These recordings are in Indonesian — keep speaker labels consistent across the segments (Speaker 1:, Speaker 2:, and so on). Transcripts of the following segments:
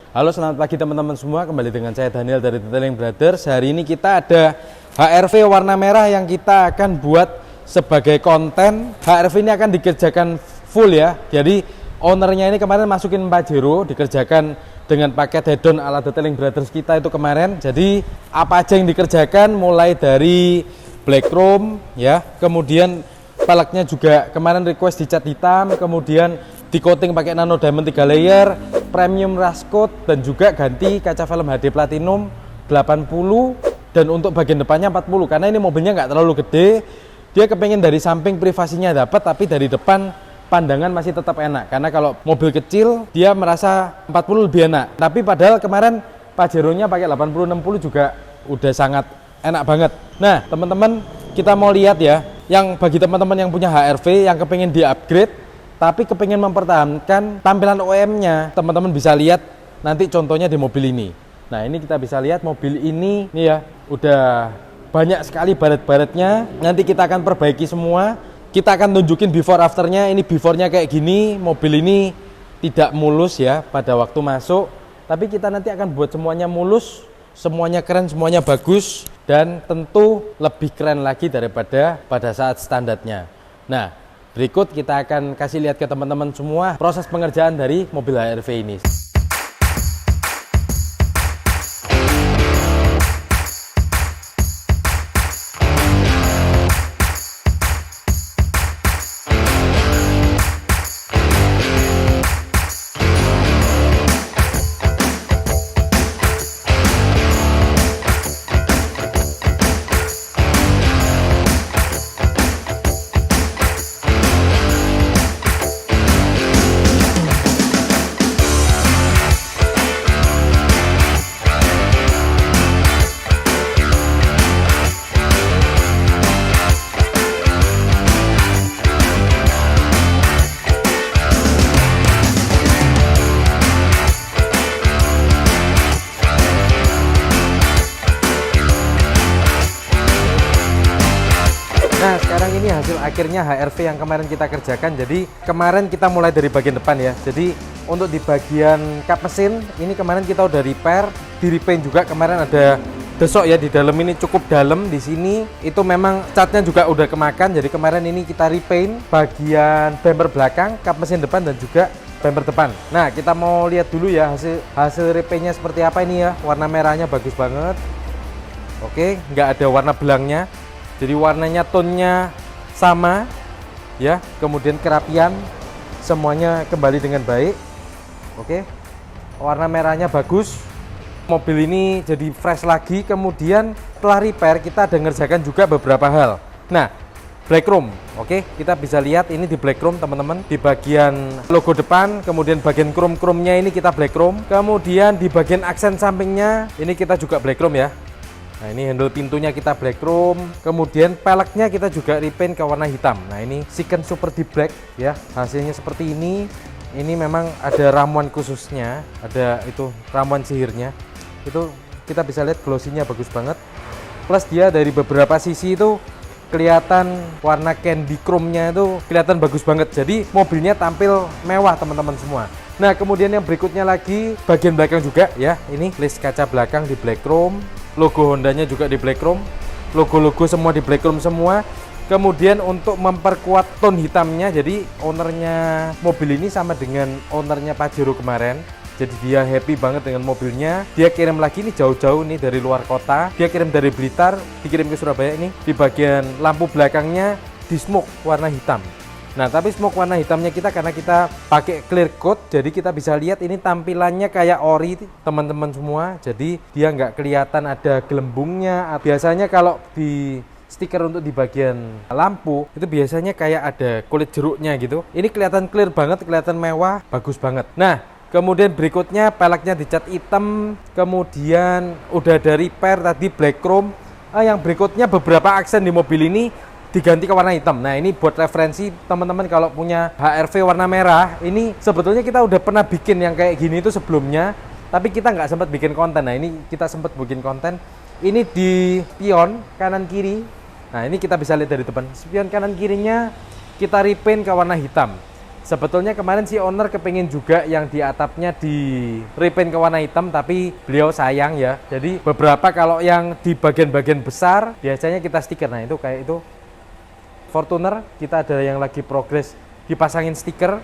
Speaker 1: Halo, selamat pagi teman-teman semua. Kembali dengan saya Daniel dari Detailing Brothers. Hari ini kita ada HRV warna merah yang kita akan buat sebagai konten. HRV ini akan dikerjakan full ya. Jadi ownernya ini kemarin masukin Pajero, dikerjakan dengan paket head-on ala Detailing Brothers kita itu kemarin. Jadi apa aja yang dikerjakan, mulai dari black chrome ya, kemudian peleknya juga kemarin request dicat hitam, kemudian di coating pakai nano diamond 3 layer, premium rust coat, dan juga ganti kaca film HD platinum 80, dan untuk bagian depannya 40 karena ini mobilnya nggak terlalu gede. Dia kepengen dari samping privasinya dapat, tapi dari depan pandangan masih tetap enak, karena kalau mobil kecil dia merasa 40 lebih enak. Tapi padahal kemarin Pajero-nya pakai 80-60 juga udah sangat enak banget. Nah teman-teman, kita mau lihat ya, yang bagi teman-teman yang punya HRV yang kepengen di upgrade tapi kepengen mempertahankan tampilan OEM-nya, teman-teman bisa lihat nanti contohnya di mobil ini. Nah ini kita bisa lihat mobil ini nih ya, udah banyak sekali baret-baretnya. Nanti kita akan perbaiki semua, kita akan tunjukin before afternya. Ini before-nya kayak gini, mobil ini tidak mulus ya pada waktu masuk, tapi kita nanti akan buat semuanya mulus, semuanya keren, semuanya bagus, dan tentu lebih keren lagi daripada pada saat standarnya. Nah, berikut kita akan kasih lihat ke teman-teman semua proses pengerjaan dari mobil HRV ini. Nah sekarang ini hasil akhirnya HRV yang kemarin kita kerjakan. Jadi kemarin kita mulai dari bagian depan ya. Jadi untuk di bagian kap mesin ini kemarin kita udah repair, di repaint juga. Kemarin ada desok ya di dalam, ini cukup dalam. Di sini itu memang catnya juga udah kemakan. Jadi kemarin ini kita repaint bagian bumper belakang, kap mesin depan, dan juga bumper depan. Nah kita mau lihat dulu ya hasil repaintnya seperti apa ini ya. Warna merahnya bagus banget. Oke, nggak ada warna belangnya. Jadi warnanya tonnya sama ya, kemudian kerapian semuanya kembali dengan baik. Oke, warna merahnya bagus. Mobil ini jadi fresh lagi. Kemudian setelah repair kita ada ngerjakan juga beberapa hal. Nah, black chrome. Oke, kita bisa lihat ini di black chrome teman-teman. Di bagian logo depan, kemudian bagian chrome-chrome-nya ini kita black chrome. Kemudian di bagian aksen sampingnya ini kita juga black chrome ya. Nah ini handle pintunya kita black chrome, kemudian peleknya kita juga repaint ke warna hitam. Nah ini Siken Super Deep Black ya, hasilnya seperti ini. Ini memang ada ramuan khususnya, ada itu ramuan sihirnya. Itu kita bisa lihat glossy-nya bagus banget. Plus dia dari beberapa sisi itu kelihatan warna candy chrome-nya itu kelihatan bagus banget. Jadi mobilnya tampil mewah teman-teman semua. Nah kemudian yang berikutnya lagi bagian belakang juga ya, ini list kaca belakang di black chrome. Logo Hondanya juga di black chrome, logo-logo semua di black chrome semua. Kemudian untuk memperkuat tone hitamnya, jadi ownernya mobil ini sama dengan ownernya Pajero kemarin. Jadi dia happy banget dengan mobilnya. Dia kirim lagi nih jauh-jauh nih dari luar kota. Dia kirim dari Blitar, dikirim ke Surabaya ini. Di bagian lampu belakangnya di smoke warna hitam. Nah tapi smoke warna hitamnya kita karena kita pakai clear coat, jadi kita bisa lihat ini tampilannya kayak ori teman-teman semua. Jadi dia nggak kelihatan ada gelembungnya. Biasanya kalau di stiker untuk di bagian lampu itu biasanya kayak ada kulit jeruknya gitu. Ini kelihatan clear banget, kelihatan mewah, bagus banget. Nah kemudian berikutnya peleknya dicat hitam, kemudian udah ada repair tadi black chrome. Yang berikutnya beberapa aksen di mobil ini diganti ke warna hitam. Nah ini buat referensi teman-teman kalau punya HRV warna merah. Ini sebetulnya kita udah pernah bikin yang kayak gini itu sebelumnya, tapi kita nggak sempat bikin konten. Nah ini kita sempat bikin konten. Ini di spion kanan kiri. Nah ini kita bisa lihat dari depan. Spion kanan kirinya kita repaint ke warna hitam. Sebetulnya kemarin si owner kepingin juga yang di atapnya di repaint ke warna hitam, tapi beliau sayang ya. Jadi beberapa kalau yang di bagian-bagian besar biasanya kita stiker. Nah itu kayak itu Fortuner kita ada yang lagi progres dipasangin stiker.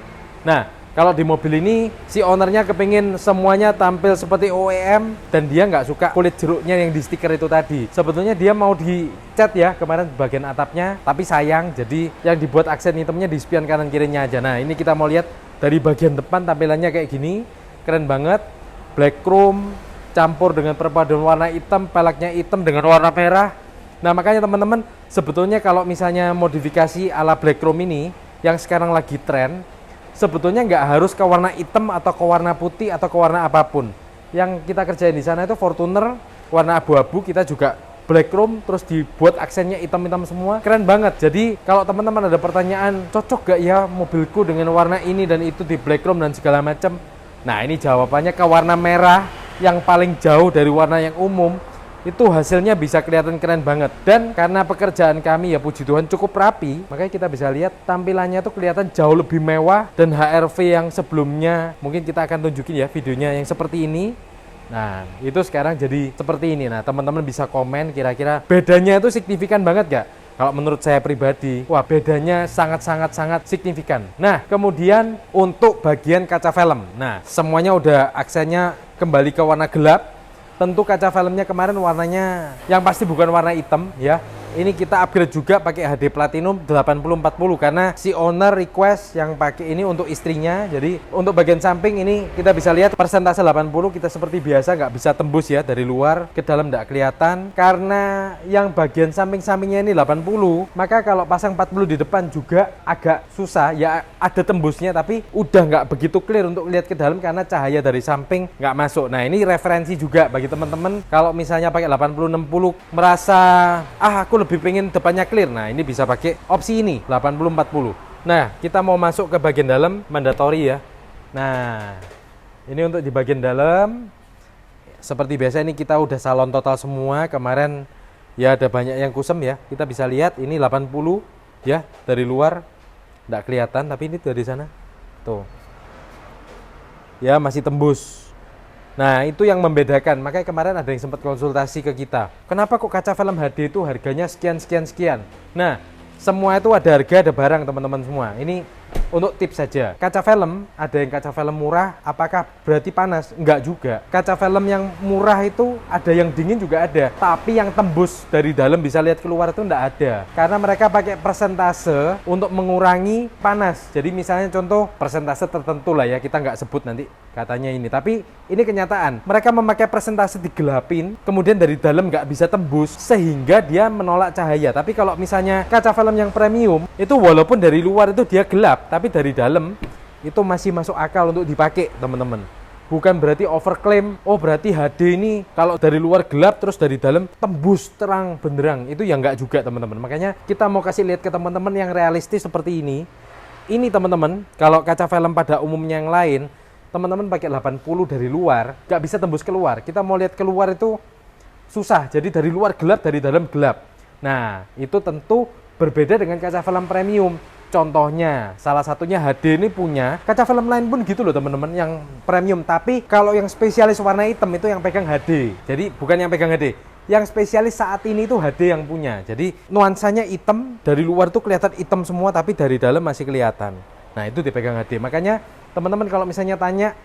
Speaker 1: Nah kalau di mobil ini si ownernya kepingin semuanya tampil seperti OEM dan dia nggak suka kulit jeruknya yang di stiker itu tadi. Sebetulnya dia mau dicat ya kemarin bagian atapnya, tapi sayang jadi yang dibuat aksen hitamnya di spion kanan kirinya aja. Nah ini kita mau lihat dari bagian depan tampilannya kayak gini, keren banget. Black chrome campur dengan perpaduan warna hitam, peleknya hitam dengan warna merah. Nah makanya teman-teman sebetulnya kalau misalnya modifikasi ala black chrome ini yang sekarang lagi tren, sebetulnya nggak harus ke warna hitam atau ke warna putih atau ke warna apapun. Yang kita kerjain di sana itu Fortuner warna abu-abu, kita juga black chrome terus dibuat aksennya hitam-hitam semua. Keren banget. Jadi kalau teman-teman ada pertanyaan, cocok gak ya mobilku dengan warna ini dan itu di black chrome dan segala macam. Nah, ini jawabannya ke warna merah yang paling jauh dari warna yang umum. Itu hasilnya bisa kelihatan keren banget. Dan karena pekerjaan kami ya puji Tuhan cukup rapi, makanya kita bisa lihat tampilannya tuh kelihatan jauh lebih mewah. Dan HRV yang sebelumnya mungkin kita akan tunjukin ya videonya yang seperti ini. Nah itu sekarang jadi seperti ini. Nah teman-teman bisa komen kira-kira bedanya itu signifikan banget gak? Kalau menurut saya pribadi, wah bedanya sangat signifikan. Nah kemudian untuk bagian kaca film, nah semuanya udah aksennya kembali ke warna gelap. Tentu kaca filmnya kemarin warnanya yang pasti bukan warna hitam ya. Ini kita upgrade juga pakai HD Platinum 8040 karena si owner request yang pakai ini untuk istrinya. Jadi untuk bagian samping ini kita bisa lihat persentase 80, kita seperti biasa nggak bisa tembus ya dari luar ke dalam nggak kelihatan. Karena yang bagian samping-sampingnya ini 80, maka kalau pasang 40 di depan juga agak susah ya, ada tembusnya tapi udah nggak begitu clear untuk lihat ke dalam karena cahaya dari samping nggak masuk. Nah ini referensi juga bagi teman-teman kalau misalnya pakai 80-60 merasa aku lebih pengen depannya clear, nah ini bisa pakai opsi ini 80-40. Nah kita mau masuk ke bagian dalam mandatory ya. Nah ini untuk di bagian dalam seperti biasa ini kita udah salon total semua. Kemarin ya ada banyak yang kusem ya, kita bisa lihat ini 80 ya dari luar nggak kelihatan, tapi ini dari sana tuh ya masih tembus. Nah itu yang membedakan, makanya kemarin ada yang sempat konsultasi ke kita, kenapa kok kaca film HD itu harganya sekian. Nah semua itu ada harga, ada barang teman-teman semua. Ini untuk tips saja, kaca film ada yang kaca film murah, apakah berarti panas? Enggak juga. Kaca film yang murah itu ada yang dingin juga ada, tapi yang tembus dari dalam bisa lihat keluar itu enggak ada, karena mereka pakai persentase untuk mengurangi panas. Jadi misalnya contoh persentase tertentu lah ya, kita nggak sebut nanti katanya ini, tapi ini kenyataan mereka memakai persentase digelapin, kemudian dari dalam nggak bisa tembus sehingga dia menolak cahaya. Tapi kalau misalnya kaca film yang premium itu walaupun dari luar itu dia gelap, tapi dari dalam itu masih masuk akal untuk dipakai teman-teman. Bukan berarti overclaim, oh berarti HD ini kalau dari luar gelap terus dari dalam tembus terang benderang, itu ya nggak juga teman-teman. Makanya kita mau kasih lihat ke teman-teman yang realistis seperti ini. Ini teman-teman, kalau kaca film pada umumnya yang lain teman-teman pakai 80 dari luar nggak bisa tembus keluar. Kita mau lihat keluar itu susah, jadi dari luar gelap, dari dalam gelap. Nah itu tentu berbeda dengan kaca film premium. Contohnya salah satunya HD ini punya, kaca film lain pun gitu loh teman-teman yang premium, tapi kalau yang spesialis warna hitam itu yang pegang HD. Jadi bukan yang pegang HD, yang spesialis saat ini itu HD yang punya. Jadi nuansanya hitam, dari luar tuh kelihatan hitam semua tapi dari dalam masih kelihatan. Nah itu dipegang HD. Makanya teman-teman kalau misalnya tanya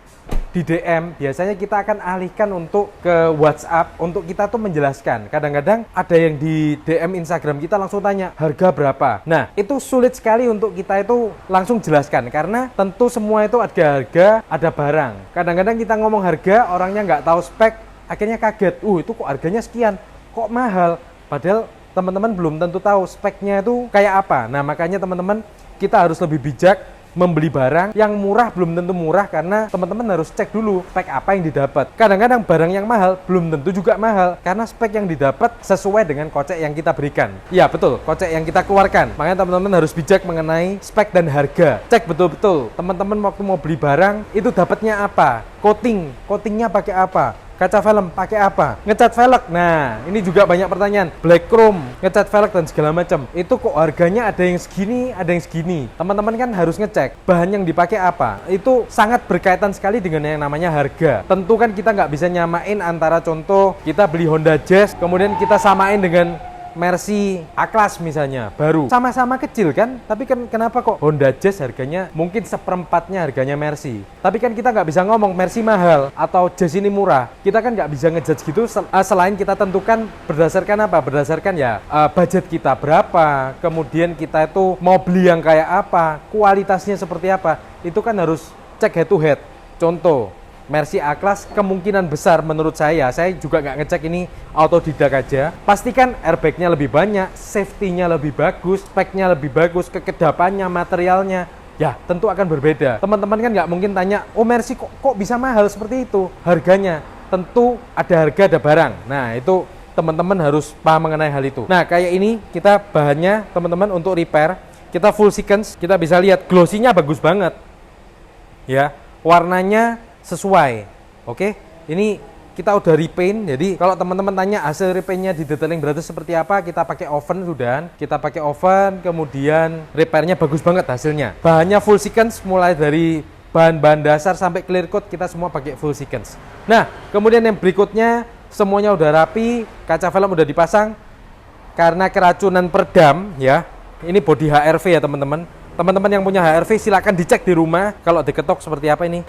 Speaker 1: di DM, biasanya kita akan alihkan untuk ke WhatsApp untuk kita tuh menjelaskan. Kadang-kadang ada yang di DM Instagram kita langsung tanya harga berapa. Nah itu sulit sekali untuk kita itu langsung jelaskan karena tentu semua itu ada harga, ada barang. Kadang-kadang kita ngomong harga, orangnya nggak tahu spek, akhirnya kaget. Itu kok harganya sekian, kok mahal. Padahal teman-teman belum tentu tahu speknya itu kayak apa. Nah makanya teman-teman kita harus lebih bijak membeli barang yang murah. Belum tentu murah karena teman-teman harus cek dulu spek apa yang didapat. Kadang-kadang barang yang mahal belum tentu juga mahal karena spek yang didapat sesuai dengan kocek yang kita berikan. Iya betul, kocek yang kita keluarkan. Makanya teman-teman harus bijak mengenai spek dan harga. Cek betul-betul teman-teman waktu mau beli barang itu dapatnya apa, coatingnya pakai apa. Kaca velg pakai apa? Ngecat velg. Nah, ini juga banyak pertanyaan. Black chrome, ngecat velg dan segala macam. Itu kok harganya ada yang segini, ada yang segini. Teman-teman kan harus ngecek bahan yang dipakai apa. Itu sangat berkaitan sekali dengan yang namanya harga. Tentu kan kita nggak bisa nyamain antara contoh kita beli Honda Jazz, kemudian kita samain dengan Mercy A-Class misalnya, baru. Sama-sama kecil kan, tapi kan kenapa kok Honda Jazz harganya mungkin seperempatnya harganya Mercy. Tapi kan kita nggak bisa ngomong Mercy mahal atau Jazz ini murah. Kita kan nggak bisa ngejudge gitu selain kita tentukan berdasarkan apa? Berdasarkan ya budget kita berapa, kemudian kita itu mau beli yang kayak apa, kualitasnya seperti apa. Itu kan harus cek head to head. Contoh, Mercy A-Class kemungkinan besar menurut saya juga nggak ngecek ini autodidak aja. Pastikan airbagnya lebih banyak, safety-nya lebih bagus, speknya lebih bagus, kekedapannya, materialnya, ya tentu akan berbeda. Teman-teman kan nggak mungkin tanya, oh Mercy kok bisa mahal seperti itu? Harganya, tentu ada harga ada barang. Nah itu teman-teman harus paham mengenai hal itu. Nah kayak ini kita bahannya teman-teman untuk repair, kita full sequence, kita bisa lihat glossy-nya bagus banget. Ya, warnanya sesuai. Oke, ini kita udah repaint. Jadi kalau teman-teman tanya hasil repaintnya di Detailing Brothers seperti apa, kita pakai oven sudah. Kita pakai oven, kemudian repairnya bagus banget hasilnya. Bahannya full sequence, mulai dari bahan-bahan dasar sampai clear coat kita semua pakai full sequence. Nah, kemudian yang berikutnya semuanya udah rapi, kaca velg udah dipasang. Karena keracunan peredam ya. Ini body HRV ya teman-teman. Teman-teman yang punya HRV silakan dicek di rumah kalau diketok seperti apa ini.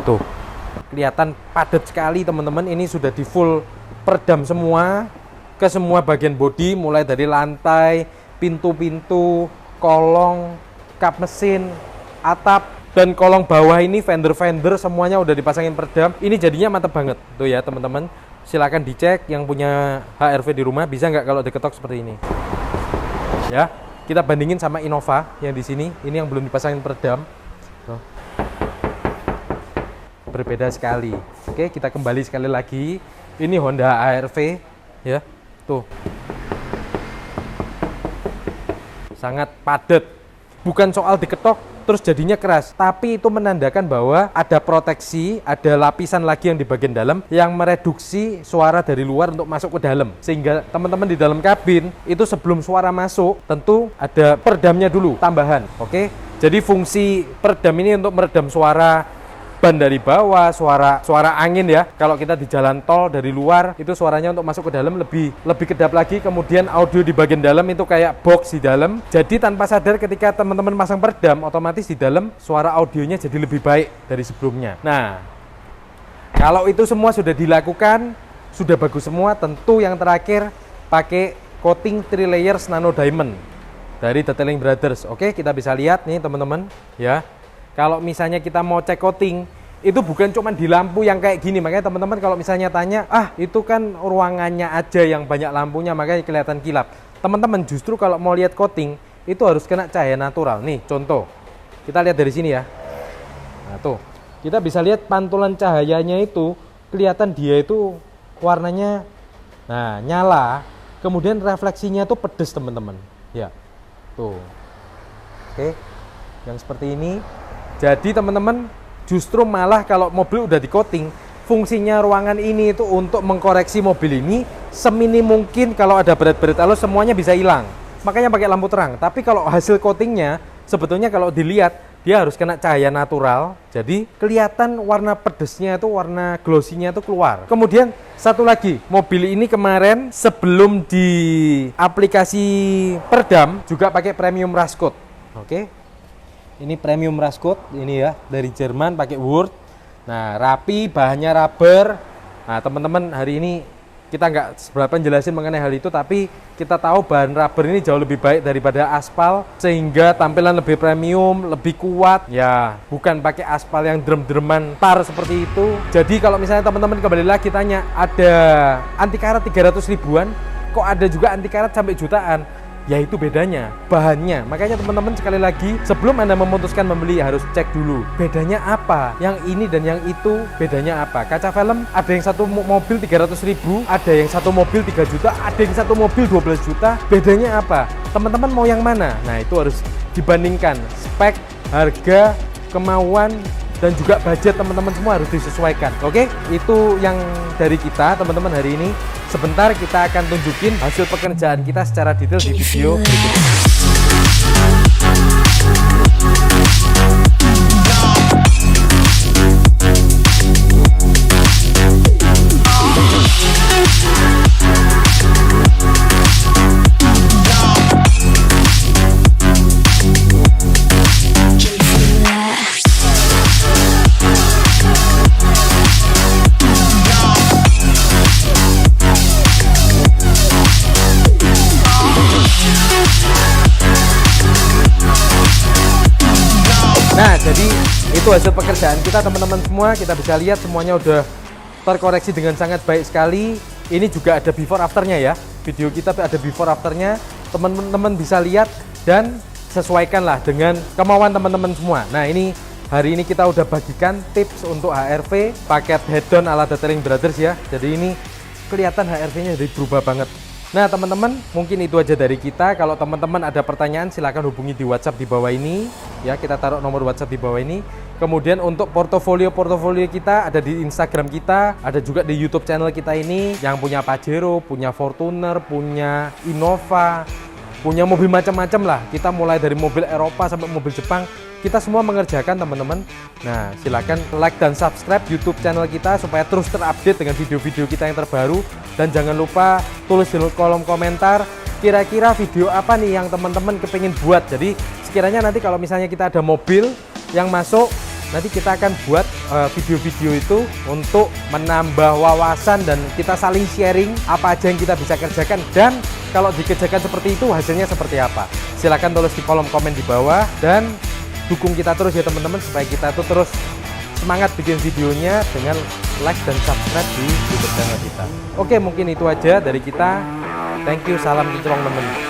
Speaker 1: Tuh, kelihatan padat sekali teman-teman. Ini sudah di full peredam semua ke semua bagian bodi, mulai dari lantai, pintu-pintu, kolong, kap mesin, atap, dan kolong bawah ini fender-fender semuanya udah dipasangin peredam. Ini jadinya mantep banget tuh ya teman-teman. Silakan dicek yang punya HRV di rumah, bisa nggak kalau diketok seperti ini. Ya, kita bandingin sama Innova yang di sini. Ini yang belum dipasangin peredam. Tuh. Berbeda sekali. Oke, kita kembali sekali lagi. Ini Honda HR-V ya. Tuh. Sangat padat. Bukan soal diketok terus jadinya keras, tapi itu menandakan bahwa ada proteksi, ada lapisan lagi yang di bagian dalam yang mereduksi suara dari luar untuk masuk ke dalam. Sehingga teman-teman di dalam kabin itu sebelum suara masuk tentu ada peredamnya dulu tambahan. Oke. Jadi fungsi peredam ini untuk meredam suara ban dari bawah, suara angin ya. Kalau kita di jalan tol dari luar itu suaranya untuk masuk ke dalam lebih kedap lagi. Kemudian audio di bagian dalam itu kayak box di dalam. Jadi tanpa sadar ketika teman-teman pasang peredam, otomatis di dalam suara audionya jadi lebih baik dari sebelumnya. Nah, kalau itu semua sudah dilakukan, sudah bagus semua, tentu yang terakhir pakai coating 3 layers nano diamond dari Detailing Brothers. Oke, kita bisa lihat nih teman-teman ya. Kalau misalnya kita mau cek coating, itu bukan cuma di lampu yang kayak gini. Makanya teman-teman kalau misalnya tanya, itu kan ruangannya aja yang banyak lampunya, makanya kelihatan kilap. Teman-teman justru kalau mau lihat coating, itu harus kena cahaya natural. Nih contoh, kita lihat dari sini ya. Nah tuh, kita bisa lihat pantulan cahayanya itu, kelihatan dia itu warnanya, nah nyala, kemudian refleksinya tuh pedes teman-teman. Ya, tuh. Oke, yang seperti ini. Jadi teman-teman justru malah kalau mobil udah di coating, fungsinya ruangan ini itu untuk mengkoreksi mobil ini seminim mungkin. Kalau ada berat-berat halus semuanya bisa hilang, makanya pakai lampu terang. Tapi kalau hasil coatingnya sebetulnya kalau dilihat dia harus kena cahaya natural, jadi kelihatan warna pedesnya itu, warna glossy-nya itu keluar. Kemudian satu lagi, mobil ini kemarin sebelum di aplikasi peredam juga pakai premium rust coat. Oke. Ini premium rust coat, ini ya dari Jerman pakai wood. Nah rapi, bahannya rubber. Nah teman-teman hari ini kita nggak seberapa jelasin mengenai hal itu, tapi kita tahu bahan rubber ini jauh lebih baik daripada aspal, sehingga tampilan lebih premium, lebih kuat. Ya bukan pakai aspal yang drem-dreman tar seperti itu. Jadi kalau misalnya teman-teman kembali lagi tanya, ada anti karat 300 ribuan, kok ada juga anti karat sampai jutaan? Ya itu bedanya, bahannya. Makanya teman-teman sekali lagi sebelum Anda memutuskan membeli harus cek dulu bedanya apa, yang ini dan yang itu bedanya apa. Kaca film ada yang satu mobil 300 ribu, ada yang satu mobil 3 juta, ada yang satu mobil 12 juta. Bedanya apa? Teman-teman mau yang mana? Nah itu harus dibandingkan spek, harga, kemauan, dan juga budget teman-teman semua harus disesuaikan. Oke, itu yang dari kita teman-teman hari ini. Sebentar kita akan tunjukin hasil pekerjaan kita secara detail di video berikutnya. Nah, jadi itu hasil pekerjaan kita teman-teman semua. Kita bisa lihat semuanya udah terkoreksi dengan sangat baik sekali. Ini juga ada before afternya ya. Video kita ada before afternya. Teman-teman bisa lihat dan sesuaikanlah dengan kemauan teman-teman semua. Nah, ini hari ini kita udah bagikan tips untuk HRV paket head-on ala Detailing Brothers ya. Jadi ini kelihatan HRV-nya jadi berubah banget. Nah teman-teman, mungkin itu aja dari kita. Kalau teman-teman ada pertanyaan silahkan hubungi di WhatsApp di bawah ini ya, kita taruh nomor WhatsApp di bawah ini. Kemudian untuk portofolio kita ada di Instagram kita, ada juga di YouTube channel kita ini. Yang punya Pajero, punya Fortuner, punya Innova, punya mobil macam-macam lah. Kita mulai dari mobil Eropa sampai mobil Jepang, kita semua mengerjakan teman-teman. Nah silakan like dan subscribe YouTube channel kita supaya terus terupdate dengan video-video kita yang terbaru. Dan jangan lupa tulis di kolom komentar kira-kira video apa nih yang teman-teman kepingin buat. Jadi sekiranya nanti kalau misalnya kita ada mobil yang masuk, nanti kita akan buat video-video itu untuk menambah wawasan dan kita saling sharing apa aja yang kita bisa kerjakan. Dan kalau dikerjakan seperti itu hasilnya seperti apa, silahkan tulis di kolom komen di bawah. Dan dukung kita terus ya teman-teman, supaya kita tuh terus semangat bikin videonya dengan like dan subscribe di YouTube channel kita. Oke, mungkin itu aja dari kita. Thank you, salam kinclong teman.